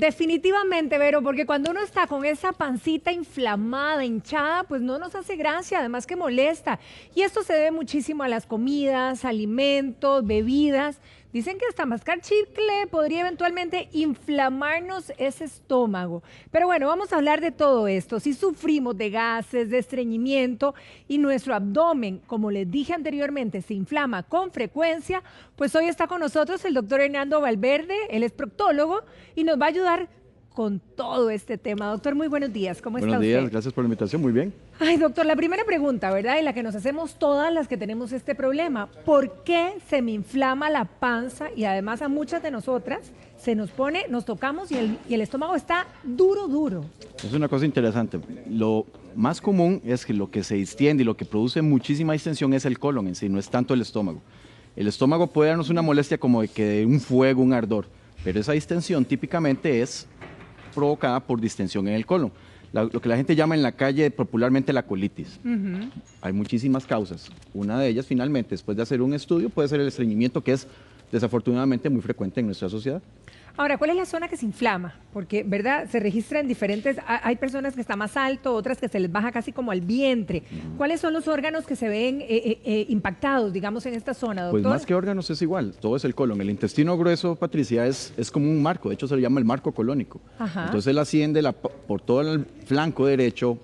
definitivamente, Vero, porque cuando uno está con esa pancita inflamada, hinchada, pues no nos hace gracia, además que molesta. Y esto se debe muchísimo a las comidas, alimentos, bebidas. Dicen que hasta mascar chicle podría eventualmente inflamarnos ese estómago. Pero bueno, vamos a hablar de todo esto. Si sufrimos de gases, de estreñimiento y nuestro abdomen, como les dije anteriormente, se inflama con frecuencia, pues hoy está con nosotros el doctor Hernando Valverde, él es proctólogo y nos va a ayudar con todo este tema. Doctor, muy buenos días. ¿Cómo está usted? Buenos días, gracias por la invitación, muy bien. Ay, doctor, la primera pregunta, ¿verdad? Y la que nos hacemos todas las que tenemos este problema. ¿Por qué se me inflama la panza? Y además a muchas de nosotras se nos pone, nos tocamos y el estómago está duro, duro. Es una cosa interesante. Lo más común es que lo que se distiende y lo que produce muchísima distensión es el colon en sí, no es tanto el estómago. El estómago puede darnos una molestia como de que de un fuego, un ardor, pero esa distensión típicamente es provocada por distensión en el colon. Lo que la gente llama en la calle popularmente la colitis. Hay muchísimas causas. Una de ellas, finalmente, después de hacer un estudio, puede ser el estreñimiento, que es desafortunadamente muy frecuente en nuestra sociedad. Ahora, ¿cuál es la zona que se inflama? Porque, ¿verdad? Se registra en diferentes, hay personas que está más alto, otras que se les baja casi como al vientre. ¿Cuáles son los órganos que se ven impactados, digamos, en esta zona, doctor? Pues más que órganos es igual, todo es el colon. El intestino grueso, Patricia, es como un marco, de hecho se le llama el marco colónico. Ajá. Entonces él asciende por todo el flanco derecho,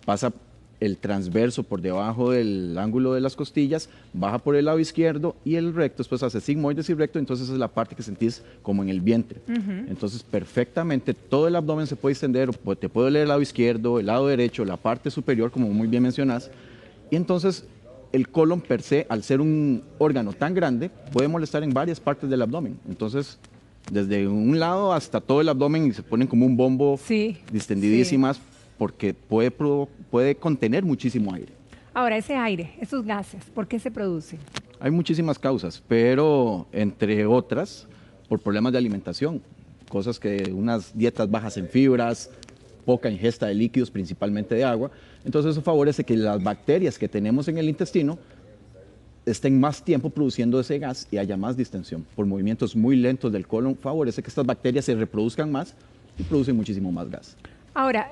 pasa el transverso por debajo del ángulo de las costillas, baja por el lado izquierdo y el recto, después hace sigmoides y recto, entonces es la parte que sentís como en el vientre. Entonces perfectamente todo el abdomen se puede extender, te puede doler el lado izquierdo, el lado derecho, la parte superior, como muy bien mencionás, y entonces el colon per se, al ser un órgano tan grande, puede molestar en varias partes del abdomen. Entonces, desde un lado hasta todo el abdomen y se ponen como un bombo, sí, distendidísimas, sí, porque puede contener muchísimo aire. Ahora, ese aire, esos gases, ¿por qué se producen? Hay muchísimas causas, pero entre otras, por problemas de alimentación, cosas que unas dietas bajas en fibras, poca ingesta de líquidos, principalmente de agua, entonces eso favorece que las bacterias que tenemos en el intestino estén más tiempo produciendo ese gas y haya más distensión. Por movimientos muy lentos del colon, favorece que estas bacterias se reproduzcan más y producen muchísimo más gas. Ahora,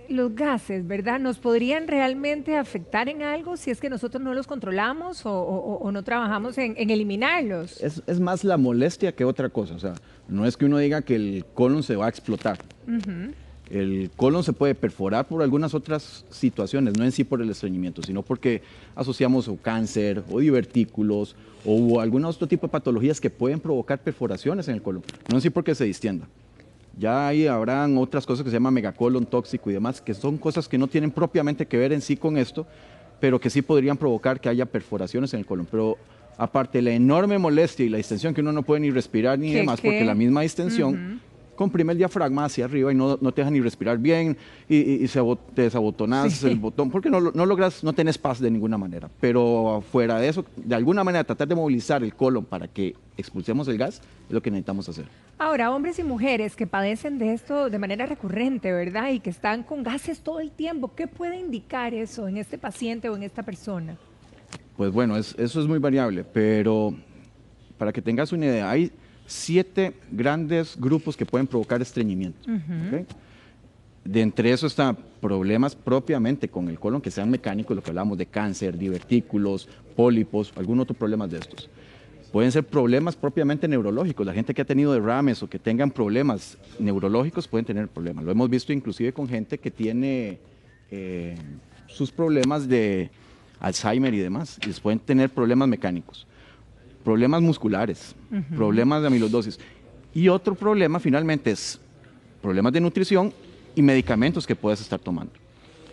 los gases, ¿verdad? ¿Nos podrían realmente afectar en algo si es que nosotros no los controlamos o no trabajamos en eliminarlos? Es más la molestia que otra cosa. O sea, no es que uno diga que el colon se va a explotar. El colon se puede perforar por algunas otras situaciones, no en sí por el estreñimiento, sino porque asociamos o cáncer o divertículos o algún otro tipo de patologías que pueden provocar perforaciones en el colon, no en sí porque se distienda. Ya ahí habrán otras cosas que se llaman megacolon tóxico y demás, que son cosas que no tienen propiamente que ver en sí con esto, pero que sí podrían provocar que haya perforaciones en el colon. Pero aparte la enorme molestia y la distensión que uno no puede ni respirar ni demás, porque la misma distensión comprime el diafragma hacia arriba y no te deja ni respirar bien y te desabotonás el botón, porque no logras, no tenés paz de ninguna manera. Pero fuera de eso, de alguna manera tratar de movilizar el colon para que expulsemos el gas es lo que necesitamos hacer. Ahora, hombres y mujeres que padecen de esto de manera recurrente, ¿verdad? Y que están con gases todo el tiempo, ¿qué puede indicar eso en este paciente o en esta persona? Pues bueno, eso es muy variable, pero para que tengas una idea, hay 7 grandes grupos que pueden provocar estreñimiento. ¿Okay? De entre eso están problemas propiamente con el colon, que sean mecánicos, lo que hablamos de cáncer, divertículos, pólipos, algún otro problema de estos. Pueden ser problemas propiamente neurológicos. La gente que ha tenido derrames o que tengan problemas neurológicos pueden tener problemas. Lo hemos visto inclusive con gente que tiene sus problemas de Alzheimer y demás, y les pueden tener problemas mecánicos. Problemas musculares, problemas de amiloidosis. Y otro problema finalmente es problemas de nutrición y medicamentos que puedes estar tomando.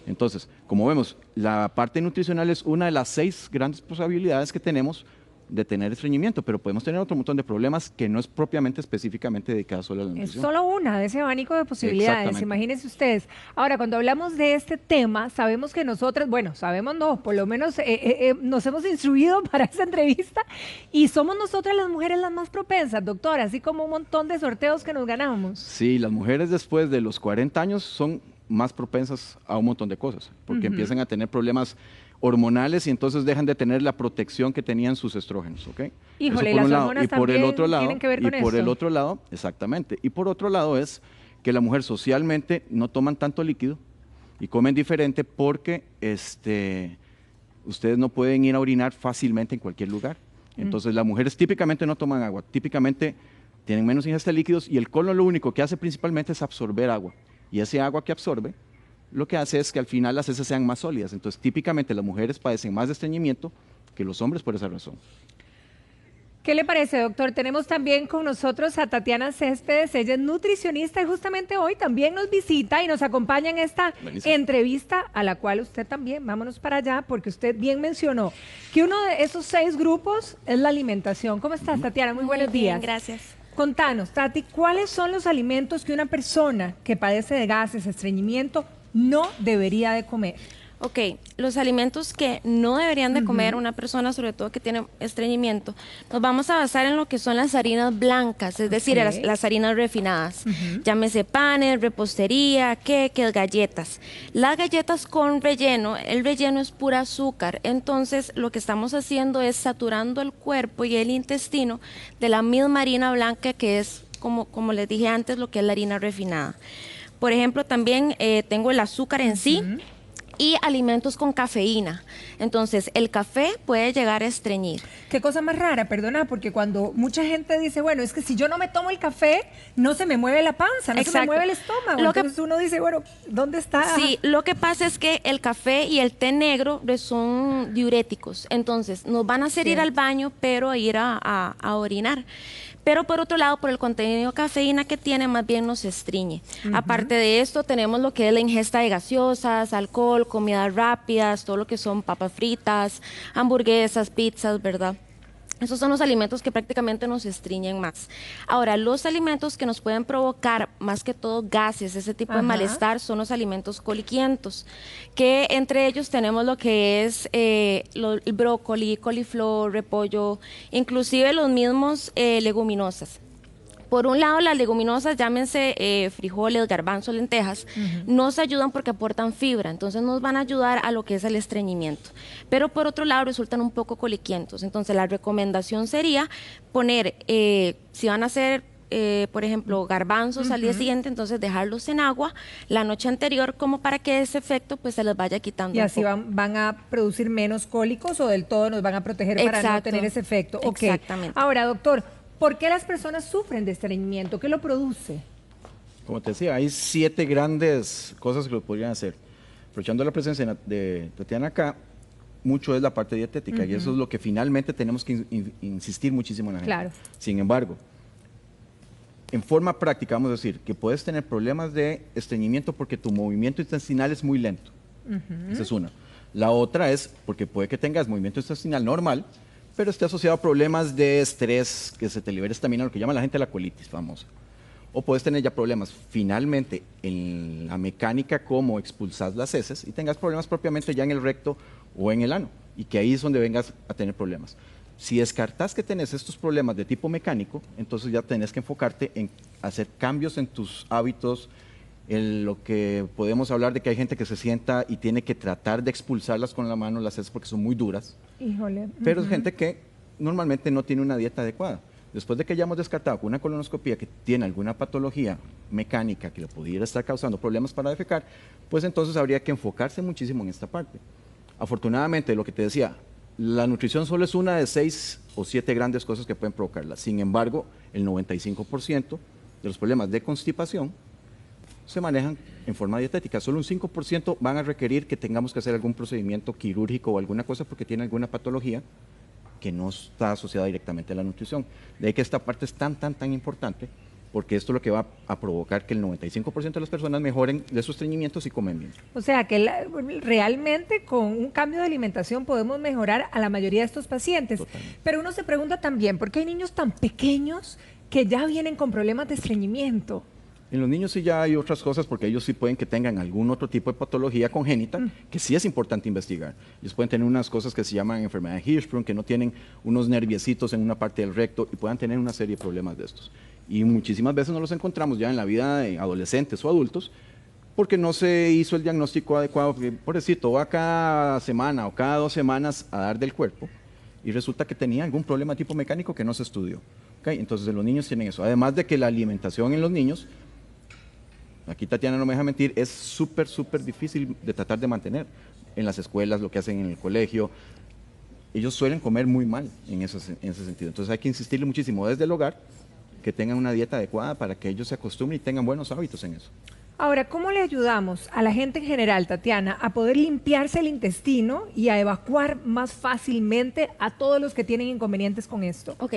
Entonces, como vemos, la parte nutricional es una de las 6 grandes posibilidades que tenemos de tener estreñimiento, pero podemos tener otro montón de problemas que no es propiamente específicamente dedicado solo a la nutrición. Es solo una de ese abanico de posibilidades, imagínense ustedes. Ahora, cuando hablamos de este tema, sabemos que nosotras, bueno, sabemos no, por lo menos nos hemos instruido para esta entrevista y somos nosotras las mujeres las más propensas, doctora, así como un montón de sorteos que nos ganamos. Sí, las mujeres después de los 40 años son más propensas a un montón de cosas, porque empiezan a tener problemas hormonales y entonces dejan de tener la protección que tenían sus estrógenos, ¿ok? Híjole, Eso por las un lado. hormonas Y por el también otro lado, tienen que ver con y por el esto. otro lado, exactamente. Y por otro lado es que la mujer socialmente no toman tanto líquido y comen diferente porque ustedes no pueden ir a orinar fácilmente en cualquier lugar. Entonces las mujeres típicamente no toman agua, típicamente tienen menos ingesta de líquidos y el colon lo único que hace principalmente es absorber agua. Y ese agua que absorbe lo que hace es que al final las heces sean más sólidas. Entonces típicamente las mujeres padecen más de estreñimiento que los hombres por esa razón. ¿Qué le parece, doctor? Tenemos también con nosotros a Tatiana Céspedes, ella es nutricionista y justamente hoy también nos visita y nos acompaña en esta entrevista a la cual usted también, vámonos para allá, porque usted bien mencionó que uno de esos 6 grupos es la alimentación. ¿Cómo estás, Tatiana? Muy buenos días. Bien, gracias. Contanos, Tati, ¿cuáles son los alimentos que una persona que padece de gases, estreñimiento, no debería de comer? Ok, los alimentos que no deberían de comer una persona, sobre todo que tiene estreñimiento, nos vamos a basar en lo que son las harinas blancas, es decir, las harinas refinadas. Llámese panes, repostería, queques, galletas. Las galletas con relleno, el relleno es pura azúcar, entonces lo que estamos haciendo es saturando el cuerpo y el intestino de la misma harina blanca que es, como les dije antes, lo que es la harina refinada. Por ejemplo, también tengo el azúcar en sí, y alimentos con cafeína. Entonces, el café puede llegar a estreñir. Qué cosa más rara, perdona, porque cuando mucha gente dice, bueno, es que si yo no me tomo el café, no se me mueve la panza, no se me mueve el estómago. Entonces uno dice, bueno, ¿dónde está? Sí, lo que pasa es que el café y el té negro son diuréticos. Entonces, nos van a hacer ir al baño, pero ir a orinar. Pero por otro lado, por el contenido de cafeína que tiene, más bien nos estreñe. Aparte de esto, tenemos lo que es la ingesta de gaseosas, alcohol, comidas rápidas, todo lo que son papas fritas, hamburguesas, pizzas, ¿verdad? Esos son los alimentos que prácticamente nos estreñen más. Ahora, los alimentos que nos pueden provocar más que todo gases, ese tipo de malestar, son los alimentos coliquientos, que entre ellos tenemos lo que es el brócoli, coliflor, repollo, inclusive los mismos leguminosas. Por un lado, las leguminosas, llámense frijoles, garbanzos, lentejas, nos ayudan porque aportan fibra, entonces nos van a ayudar a lo que es el estreñimiento. Pero por otro lado, resultan un poco coliquientos. Entonces, la recomendación sería poner, si van a hacer, por ejemplo, garbanzos al día siguiente, entonces dejarlos en agua la noche anterior como para que ese efecto pues se les vaya quitando. Y así van a producir menos cólicos o del todo nos van a proteger para no tener ese efecto. Exactamente. Ahora, doctor, ¿por qué las personas sufren de estreñimiento? ¿Qué lo produce? Como te decía, hay 7 grandes cosas que lo podrían hacer. Aprovechando la presencia de Tatiana acá, mucho es la parte dietética y eso es lo que finalmente tenemos que insistir muchísimo en la gente. Claro. Sin embargo, en forma práctica vamos a decir que puedes tener problemas de estreñimiento porque tu movimiento intestinal es muy lento. Esa es una. La otra es porque puede que tengas movimiento intestinal normal, pero esté asociado a problemas de estrés, que se te libere estamina, lo que llama la gente la colitis famosa. O puedes tener ya problemas finalmente en la mecánica, como expulsar las heces, y tengas problemas propiamente ya en el recto o en el ano, y que ahí es donde vengas a tener problemas. Si descartas que tenés estos problemas de tipo mecánico, entonces ya tenés que enfocarte en hacer cambios en tus hábitos, en lo que podemos hablar de que hay gente que se sienta y tiene que tratar de expulsarlas con la mano, las heces, porque son muy duras. Híjole. Pero es gente que normalmente no tiene una dieta adecuada. Después de que hayamos descartado con una colonoscopía que tiene alguna patología mecánica que le pudiera estar causando problemas para defecar, pues entonces habría que enfocarse muchísimo en esta parte. Afortunadamente, lo que te decía, la nutrición solo es una de 6 o 7 grandes cosas que pueden provocarla. Sin embargo, el 95% de los problemas de constipación se manejan en forma dietética. Solo un 5% van a requerir que tengamos que hacer algún procedimiento quirúrgico o alguna cosa porque tiene alguna patología que no está asociada directamente a la nutrición. De ahí que esta parte es tan importante, porque esto es lo que va a provocar que el 95% de las personas mejoren de su estreñimiento si comen bien. O sea, que realmente con un cambio de alimentación podemos mejorar a la mayoría de estos pacientes. Totalmente. Pero uno se pregunta también, ¿por qué hay niños tan pequeños que ya vienen con problemas de estreñimiento? En los niños sí ya hay otras cosas porque ellos sí pueden que tengan algún otro tipo de patología congénita que sí es importante investigar. Ellos pueden tener unas cosas que se llaman enfermedad de Hirschsprung, que no tienen unos nerviecitos en una parte del recto y puedan tener una serie de problemas de estos. Y muchísimas veces no los encontramos ya en la vida de adolescentes o adultos porque no se hizo el diagnóstico adecuado, porque, pobrecito, va cada semana o cada 2 semanas a dar del cuerpo y resulta que tenía algún problema tipo mecánico que no se estudió. ¿Okay? Entonces los niños tienen eso. Además de que la alimentación en los niños, aquí Tatiana no me deja mentir, es súper difícil de tratar de mantener. En las escuelas, lo que hacen en el colegio, ellos suelen comer muy mal en ese sentido. Entonces hay que insistirle muchísimo desde el hogar que tengan una dieta adecuada para que ellos se acostumbren y tengan buenos hábitos en eso. Ahora, ¿cómo le ayudamos a la gente en general, Tatiana, a poder limpiarse el intestino y a evacuar más fácilmente a todos los que tienen inconvenientes con esto? Ok,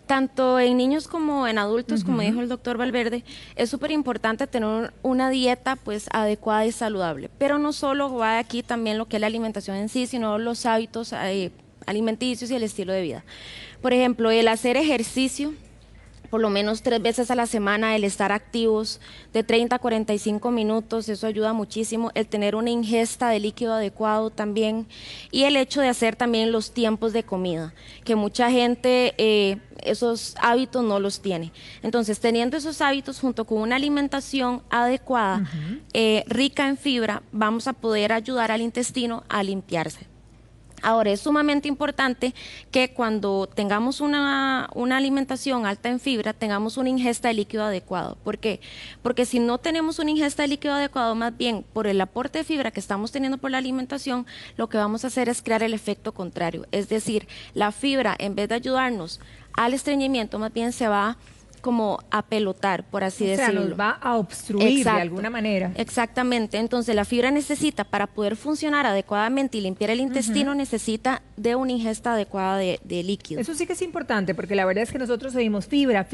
tanto en niños como en adultos, como dijo el doctor Valverde, es súper importante tener una dieta pues adecuada y saludable, pero no solo va aquí también lo que es la alimentación en sí, sino los hábitos alimenticios y el estilo de vida. Por ejemplo, el hacer ejercicio por lo menos 3 veces a la semana, el estar activos de 30 a 45 minutos, eso ayuda muchísimo, el tener una ingesta de líquido adecuado también, y el hecho de hacer también los tiempos de comida, que mucha gente esos hábitos no los tiene. Entonces, teniendo esos hábitos junto con una alimentación adecuada, rica en fibra, vamos a poder ayudar al intestino a limpiarse. Ahora, es sumamente importante que cuando tengamos una alimentación alta en fibra, tengamos una ingesta de líquido adecuado. ¿Por qué? Porque si no tenemos una ingesta de líquido adecuado, más bien por el aporte de fibra que estamos teniendo por la alimentación, lo que vamos a hacer es crear el efecto contrario. Es decir, la fibra, en vez de ayudarnos al estreñimiento, más bien se va como a pelotar, por así decirlo. O sea, nos va a obstruir de alguna manera. Exactamente. Entonces, la fibra necesita, para poder funcionar adecuadamente y limpiar el intestino, necesita de una ingesta adecuada de líquido. Eso sí que es importante, porque la verdad es que nosotros oímos fibra,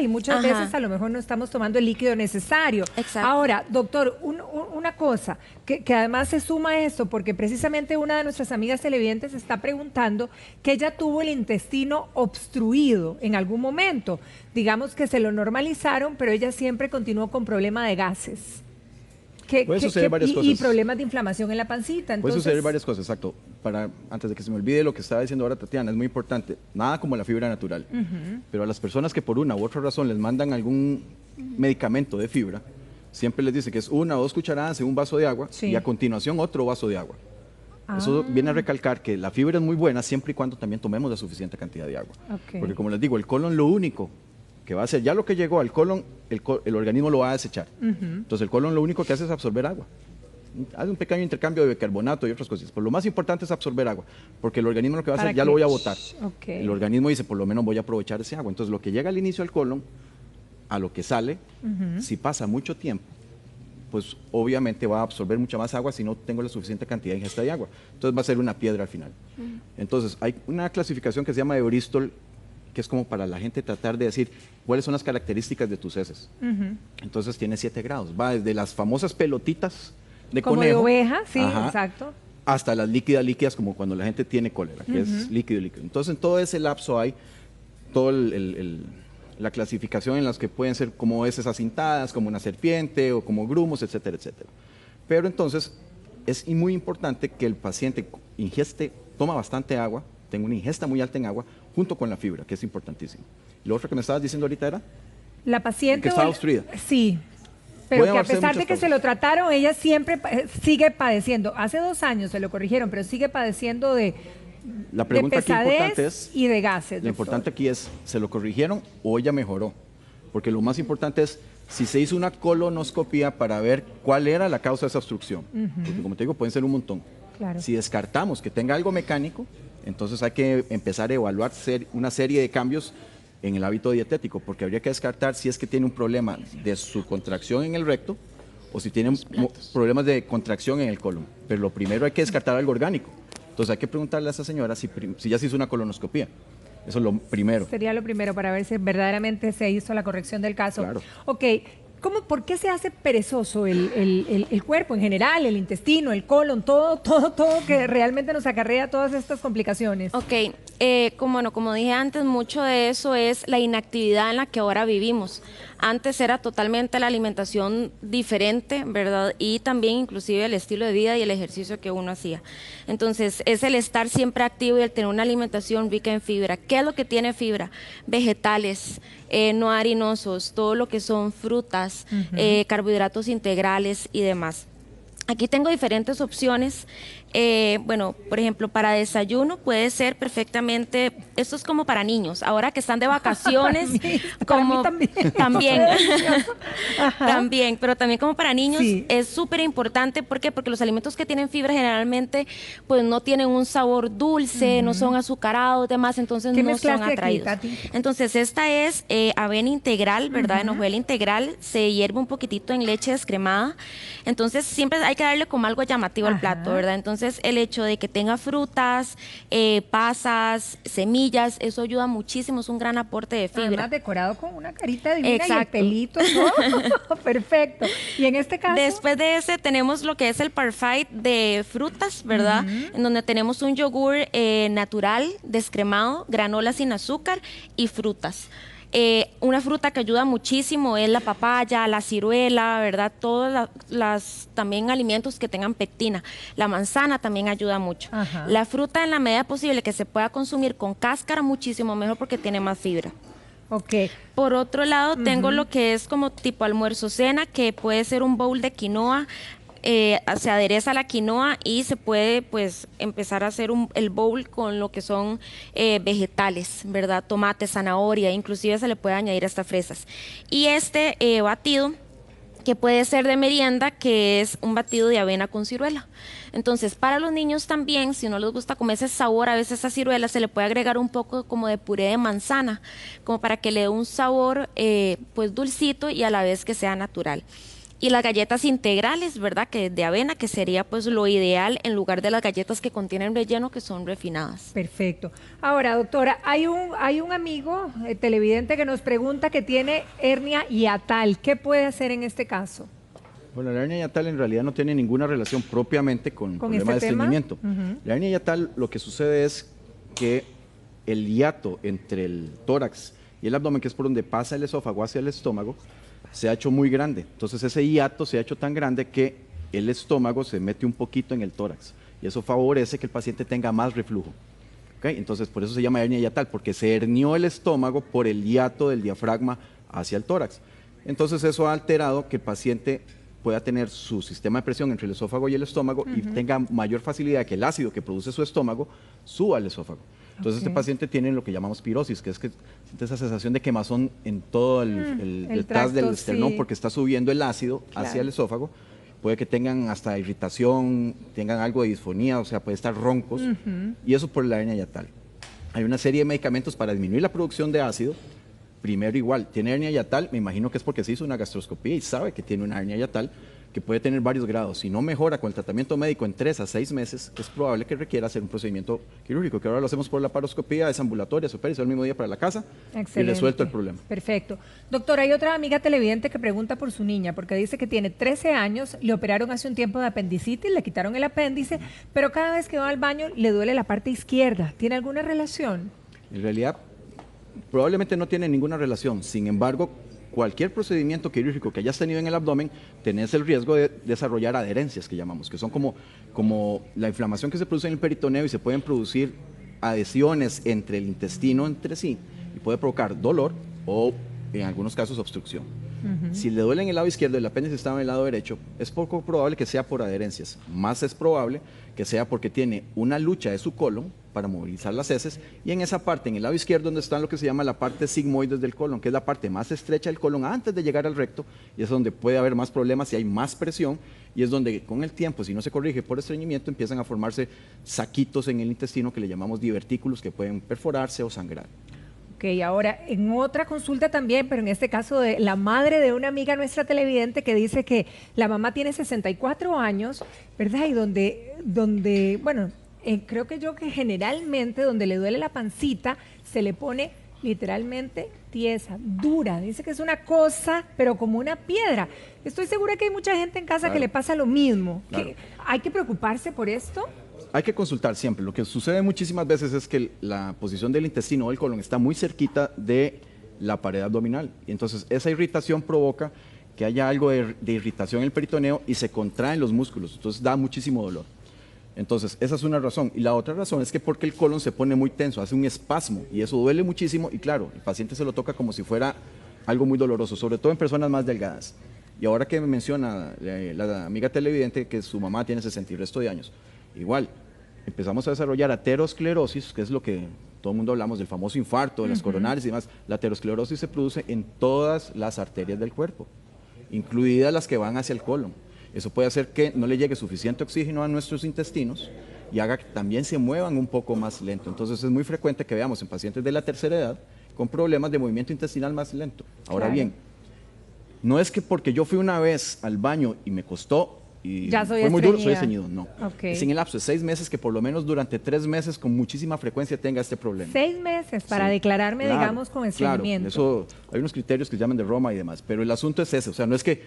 y muchas veces a lo mejor no estamos tomando el líquido necesario. Exacto. Ahora, doctor, una cosa que además se suma a esto, porque precisamente una de nuestras amigas televidentes está preguntando que ella tuvo el intestino obstruido en algún momento. Digamos que se lo normalizaron, pero ella siempre continuó con problema de gases. Puede suceder varias cosas. Y problemas de inflamación en la pancita. Entonces, puede suceder varias cosas, exacto. Antes de que se me olvide lo que estaba diciendo ahora Tatiana, es muy importante. Nada como la fibra natural. Pero a las personas que por una u otra razón les mandan algún medicamento de fibra, siempre les dice que es 1 o 2 cucharadas en un vaso de agua y a continuación otro vaso de agua. Eso viene a recalcar que la fibra es muy buena siempre y cuando también tomemos la suficiente cantidad de agua. Porque como les digo, el colon lo único que va a hacer, ya lo que llegó al colon, el organismo lo va a desechar. Entonces el colon lo único que hace es absorber agua. Hace un pequeño intercambio de bicarbonato y otras cosas. Pero lo más importante es absorber agua, porque el organismo lo que va a hacer, ya lo voy a botar. El organismo dice, por lo menos voy a aprovechar ese agua. Entonces lo que llega al inicio al colon, a lo que sale, si pasa mucho tiempo, pues obviamente va a absorber mucha más agua si no tengo la suficiente cantidad de ingesta de agua. Entonces va a ser una piedra al final. Entonces hay una clasificación que se llama de Bristol, que es como para la gente tratar de decir cuáles son las características de tus heces. Entonces tiene 7 grados. Va desde las famosas pelotitas de como conejo. Como de oveja, sí, exacto. Hasta las líquidas, como cuando la gente tiene cólera, que es líquido. Entonces en todo ese lapso hay todo la clasificación en las que pueden ser como heces acintadas, como una serpiente o como grumos, etcétera, etcétera. Pero entonces es muy importante que el paciente toma bastante agua, tenga una ingesta muy alta en agua, junto con la fibra, que es importantísimo. Lo otro que me estabas diciendo ahorita era... La paciente... Que estaba obstruida. Sí, pero que a pesar de que se lo trataron, ella siempre sigue padeciendo. Hace 2 años se lo corrigieron, pero sigue padeciendo de la pregunta aquí importante es, y de gases. Lo importante aquí es, ¿se lo corrigieron o ella mejoró? Porque lo más importante es si se hizo una colonoscopia para ver cuál era la causa de esa obstrucción. Porque como te digo, pueden ser un montón. Claro. Si descartamos que tenga algo mecánico, entonces hay que empezar a evaluar una serie de cambios en el hábito dietético, porque habría que descartar si es que tiene un problema de su contracción en el recto o si tiene problemas de contracción en el colon. Pero lo primero hay que descartar algo orgánico. Entonces hay que preguntarle a esa señora si ya se hizo una colonoscopia. Eso es lo primero. Sería lo primero para ver si verdaderamente se hizo la corrección del caso. Claro. Ok. ¿Por qué se hace perezoso el cuerpo en general, el intestino, el colon, todo que realmente nos acarrea todas estas complicaciones? Ok, como dije antes, mucho de eso es la inactividad en la que ahora vivimos. Antes era totalmente la alimentación diferente, ¿verdad? Y también inclusive el estilo de vida y el ejercicio que uno hacía. Entonces, es el estar siempre activo y el tener una alimentación rica en fibra. ¿Qué es lo que tiene fibra? Vegetales, no harinosos, todo lo que son frutas, carbohidratos integrales y demás. Aquí tengo diferentes opciones. Bueno, por ejemplo, para desayuno puede ser perfectamente, esto es como para niños, ahora que están de vacaciones, como también, también, pero también como para niños es súper importante. ¿Por qué? Porque los alimentos que tienen fibra generalmente pues no tienen un sabor dulce, no son azucarados, demás, entonces no son atraídos. Entonces esta es avena integral, ¿verdad? En hojuela integral, se hierve un poquitito en leche descremada, entonces siempre hay que darle como algo llamativo al plato, ¿verdad? Entonces el hecho de que tenga frutas, pasas, semillas, eso ayuda muchísimo, es un gran aporte de fibra. Además decorado con una carita divina y el pelito, ¿no? Perfecto. Y en este caso... Después de ese tenemos lo que es el parfait de frutas, ¿verdad? En donde tenemos un yogur natural, descremado, granola sin azúcar y frutas. Una fruta que ayuda muchísimo es la papaya, la ciruela, ¿verdad? Todos también alimentos que tengan pectina. La manzana también ayuda mucho. La fruta en la medida posible que se pueda consumir con cáscara, muchísimo mejor porque tiene más fibra. Por otro lado, tengo lo que es como tipo almuerzo cena, que puede ser un bowl de quinoa. Se adereza la quinoa y se puede pues empezar a hacer el bowl con lo que son vegetales, ¿verdad? Tomate, zanahoria, inclusive se le puede añadir hasta fresas. Y este batido que puede ser de merienda, que es un batido de avena con ciruela. Entonces, para los niños también, si no les gusta comer ese sabor, a veces a ciruela se le puede agregar un poco como de puré de manzana, como para que le dé un sabor pues dulcito y a la vez que sea natural. Y las galletas integrales, ¿verdad? Que de avena, que sería pues lo ideal en lugar de las galletas que contienen relleno, que son refinadas. Perfecto. Ahora, doctora, hay un amigo televidente que nos pregunta que tiene hernia hiatal. ¿Qué puede hacer en este caso? Bueno, la hernia hiatal en realidad no tiene ninguna relación propiamente con el problema de estreñimiento. La hernia hiatal, lo que sucede es que el hiato entre el tórax y el abdomen, que es por donde pasa el esófago hacia el estómago, se ha hecho muy grande. Entonces ese hiato se ha hecho tan grande que el estómago se mete un poquito en el tórax y eso favorece que el paciente tenga más reflujo. ¿Okay? Entonces por eso se llama hernia hiatal, porque se hernió el estómago por el hiato del diafragma hacia el tórax. Entonces eso ha alterado que el paciente pueda tener su sistema de presión entre el esófago y el estómago y tenga mayor facilidad que el ácido que produce su estómago suba al esófago. Entonces este paciente tiene lo que llamamos pirosis, que es que siente esa sensación de quemazón en todo el detrás del esternón, porque está subiendo el ácido hacia el esófago. Puede que tengan hasta irritación, tengan algo de disfonía, o sea, puede estar roncos, y eso por la hernia hiatal. Hay una serie de medicamentos para disminuir la producción de ácido. Primero igual, tiene hernia hiatal, me imagino que es porque se hizo una gastroscopía y sabe que tiene una hernia hiatal, que puede tener varios grados. Si no mejora con el tratamiento médico en 3 a 6 meses, es probable que requiera hacer un procedimiento quirúrgico, que ahora lo hacemos por la laparoscopía, es ambulatoria, se opera y se va el mismo día para la casa. Excelente. Y resuelto el problema. Perfecto. Doctora, hay otra amiga televidente que pregunta por su niña, porque dice que tiene 13 años, le operaron hace un tiempo de apendicitis, le quitaron el apéndice, pero cada vez que va al baño le duele la parte izquierda. ¿Tiene alguna relación? En realidad, probablemente no tiene ninguna relación. Sin embargo, cualquier procedimiento quirúrgico que hayas tenido en el abdomen, tenés el riesgo de desarrollar adherencias, que llamamos, que son como la inflamación que se produce en el peritoneo y se pueden producir adhesiones entre el intestino entre sí y puede provocar dolor o en algunos casos obstrucción. Si le duele en el lado izquierdo y el apéndice está en el lado derecho, es poco probable que sea por adherencias, más es probable que sea porque tiene una lucha de su colon para movilizar las heces, y en esa parte, en el lado izquierdo, donde está lo que se llama la parte sigmoides del colon, que es la parte más estrecha del colon antes de llegar al recto, y es donde puede haber más problemas y hay más presión, y es donde con el tiempo, si no se corrige por estreñimiento, empiezan a formarse saquitos en el intestino que le llamamos divertículos, que pueden perforarse o sangrar. Ok, ahora, en otra consulta también, pero en este caso de la madre de una amiga nuestra televidente que dice que la mamá tiene 64 años, ¿verdad? Y donde bueno, creo que generalmente donde le duele la pancita se le pone literalmente tiesa, dura. Dice que es una cosa, pero como una piedra. Estoy segura que hay mucha gente en casa que le pasa lo mismo. Claro. ¿Hay que preocuparse por esto? Hay que consultar siempre. Lo que sucede muchísimas veces es que la posición del intestino o del colon está muy cerquita de la pared abdominal. Y entonces esa irritación provoca que haya algo de irritación en el peritoneo y se contraen los músculos, entonces da muchísimo dolor. Entonces, esa es una razón. Y la otra razón es que porque el colon se pone muy tenso, hace un espasmo y eso duele muchísimo y claro, el paciente se lo toca como si fuera algo muy doloroso, sobre todo en personas más delgadas. Y ahora que me menciona la amiga televidente que su mamá tiene 60 y resto de años, igual, empezamos a desarrollar aterosclerosis, que es lo que todo el mundo hablamos del famoso infarto, de las coronarias y demás. La aterosclerosis se produce en todas las arterias del cuerpo, incluidas las que van hacia el colon. Eso puede hacer que no le llegue suficiente oxígeno a nuestros intestinos y haga que también se muevan un poco más lento. Entonces es muy frecuente que veamos en pacientes de la tercera edad con problemas de movimiento intestinal más lento. Ahora bien, no es que porque yo fui una vez al baño y me costó y ya soy fue muy duro, soy estreñida. estreñido. No. Okay. Es en el lapso de 6 meses que por lo menos durante 3 meses con muchísima frecuencia tenga este problema. 6 meses para Sí, declararme, claro, digamos, con estreñimiento. Claro, eso, hay unos criterios que se llaman de Roma y demás, pero el asunto es ese, o sea, no es que,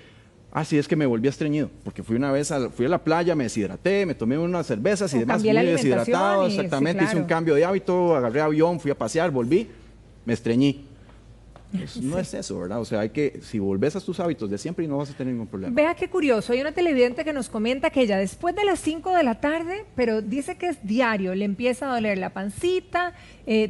sí, es que me volví estreñido, porque fui una vez, fui a la playa, me deshidraté, me tomé unas cervezas y O demás, cambié muy la alimentación deshidratado, y- sí, exactamente, hice un claro. cambio de hábito, agarré avión, fui a pasear, volví, me estreñí. Pues, no es eso, ¿verdad? O sea, si volvés a tus hábitos de siempre y no vas a tener ningún problema. Vea qué curioso, hay una televidente que nos comenta que ella después de las 5 de la tarde, pero dice que es diario, le empieza a doler la pancita,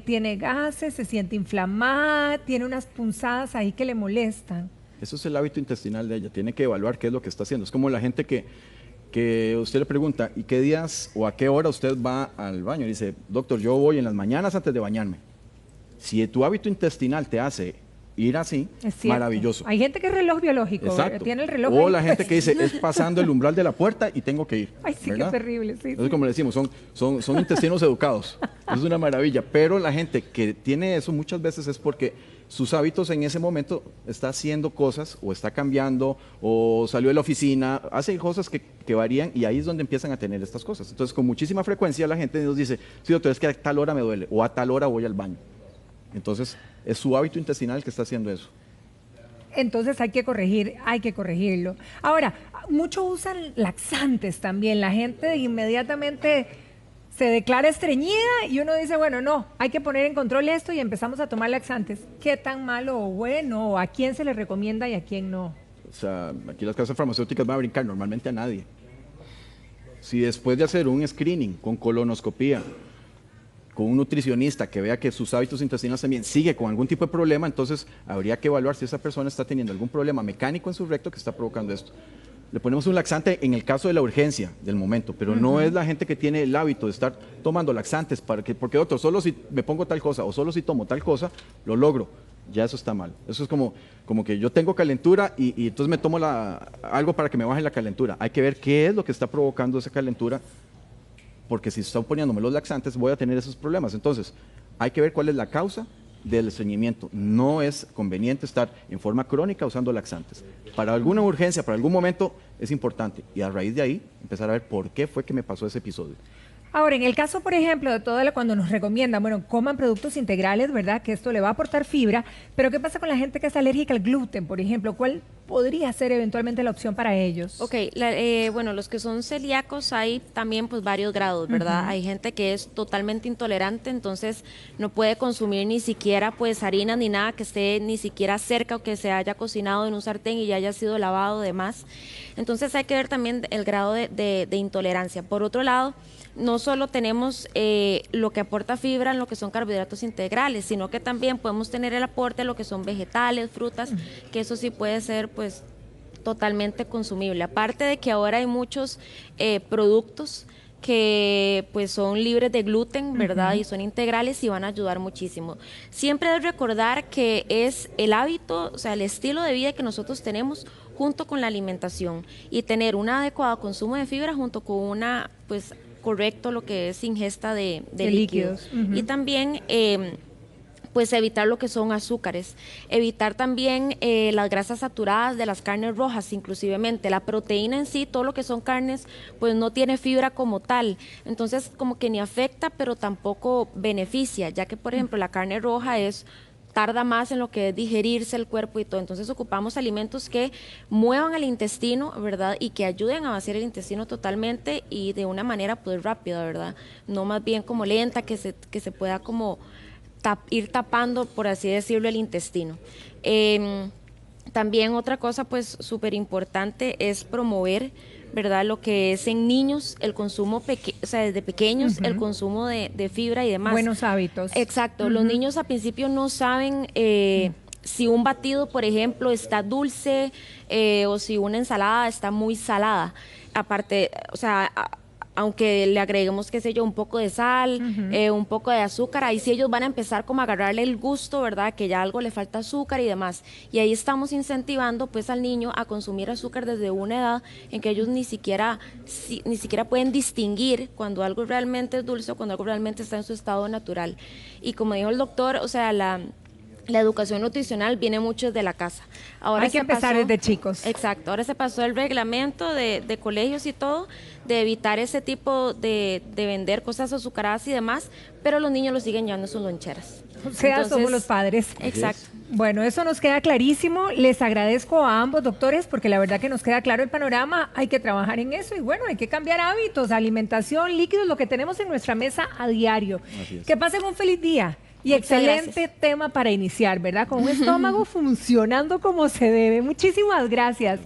tiene gases, se siente inflamada, tiene unas punzadas ahí que le molestan. Eso es el hábito intestinal de ella, tiene que evaluar qué es lo que está haciendo. Es como la gente que usted le pregunta, ¿y qué días o a qué hora usted va al baño? Y dice, doctor, yo voy en las mañanas antes de bañarme. Si tu hábito intestinal te hace ir así, Es cierto. maravilloso. Hay gente que es reloj biológico, Exacto. tiene el reloj O ahí, la gente pues. que dice, es pasando el umbral de la puerta y tengo que ir. Ay, sí, ¿verdad? qué terrible, sí. Entonces, como le decimos, son intestinos educados. Es una maravilla. Pero la gente que tiene eso muchas veces es porque sus hábitos en ese momento está haciendo cosas o está cambiando o salió de la oficina, hace cosas que varían y ahí es donde empiezan a tener estas cosas. Entonces, con muchísima frecuencia la gente nos dice, sí, doctor, es que a tal hora me duele o a tal hora voy al baño. Entonces, es su hábito intestinal que está haciendo eso. Entonces hay que corregirlo. Ahora, muchos usan laxantes también. La gente inmediatamente se declara estreñida y uno dice, bueno, no, hay que poner en control esto y empezamos a tomar laxantes. ¿Qué tan malo o bueno? ¿O a quién se le recomienda y a quién no? O sea, aquí las casas farmacéuticas van a brincar normalmente a nadie. Si después de hacer un screening con colonoscopía, con un nutricionista que vea que sus hábitos intestinales también sigue con algún tipo de problema, entonces habría que evaluar si esa persona está teniendo algún problema mecánico en su recto que está provocando esto. Le ponemos un laxante en el caso de la urgencia del momento, pero no es la gente que tiene el hábito de estar tomando laxantes porque doctor, solo si me pongo tal cosa o solo si tomo tal cosa, lo logro. Ya eso está mal. Eso es como que yo tengo calentura y entonces me tomo algo para que me baje la calentura. Hay que ver qué es lo que está provocando esa calentura, porque si estoy poniéndome los laxantes voy a tener esos problemas. Entonces, hay que ver cuál es la causa del estreñimiento. No es conveniente estar en forma crónica usando laxantes. Para alguna urgencia, para algún momento, es importante. Y a raíz de ahí, empezar a ver por qué fue que me pasó ese episodio. Ahora, en el caso, por ejemplo, de cuando nos recomiendan, bueno, coman productos integrales, ¿verdad? Que esto le va a aportar fibra, pero ¿qué pasa con la gente que es alérgica al gluten, por ejemplo? ¿Cuál podría ser eventualmente la opción para ellos? Ok, bueno, los que son celíacos hay también pues varios grados, ¿verdad? Hay gente que es totalmente intolerante, entonces no puede consumir ni siquiera pues harina ni nada que esté ni siquiera cerca o que se haya cocinado en un sartén y ya haya sido lavado demás. Entonces hay que ver también el grado de intolerancia. Por otro lado, no solo tenemos lo que aporta fibra en lo que son carbohidratos integrales, sino que también podemos tener el aporte de lo que son vegetales, frutas, que eso sí puede ser pues totalmente consumible. Aparte de que ahora hay muchos productos que pues son libres de gluten, ¿verdad? Y son integrales y van a ayudar muchísimo. Siempre debes recordar que es el hábito, o sea, el estilo de vida que nosotros tenemos junto con la alimentación y tener un adecuado consumo de fibra junto con una, pues, correcto lo que es ingesta de líquidos. Y también pues evitar lo que son azúcares, evitar también las grasas saturadas de las carnes rojas, inclusivemente la proteína en sí, todo lo que son carnes, pues no tiene fibra como tal, entonces como que ni afecta, pero tampoco beneficia, ya que por ejemplo la carne roja tarda más en lo que es digerirse el cuerpo y todo, entonces ocupamos alimentos que muevan el intestino, ¿verdad? Y que ayuden a vaciar el intestino totalmente y de una manera pues rápida, ¿verdad? No más bien como lenta, que se pueda como ir tapando, por así decirlo, el intestino. También otra cosa pues súper importante es promover, ¿verdad? Lo que es en niños, el consumo, o sea, desde pequeños, el consumo de fibra y demás. Buenos hábitos. Exacto. Los niños al principio no saben si un batido, por ejemplo, está dulce o si una ensalada está muy salada. Aparte, o sea, aunque le agreguemos, qué sé yo, un poco de sal, un poco de azúcar, ahí sí ellos van a empezar como a agarrarle el gusto, ¿verdad? Que ya algo le falta azúcar y demás. Y ahí estamos incentivando pues al niño a consumir azúcar desde una edad en que ellos ni siquiera pueden distinguir cuando algo realmente es dulce o cuando algo realmente está en su estado natural. Y como dijo el doctor, o sea, la educación nutricional viene mucho desde la casa. Ahora hay que empezar desde chicos. Exacto. Ahora se pasó el reglamento de colegios y todo, de evitar ese tipo de vender cosas azucaradas y demás, pero los niños lo siguen llevando en sus loncheras. O sea, entonces, somos los padres. Exacto. Bueno, eso nos queda clarísimo. Les agradezco a ambos doctores porque la verdad que nos queda claro el panorama. Hay que trabajar en eso y bueno, hay que cambiar hábitos, alimentación, líquidos, lo que tenemos en nuestra mesa a diario. Que pasen un feliz día. Y muchas excelente gracias. Tema para iniciar, ¿verdad? Con un estómago funcionando como se debe. Muchísimas gracias.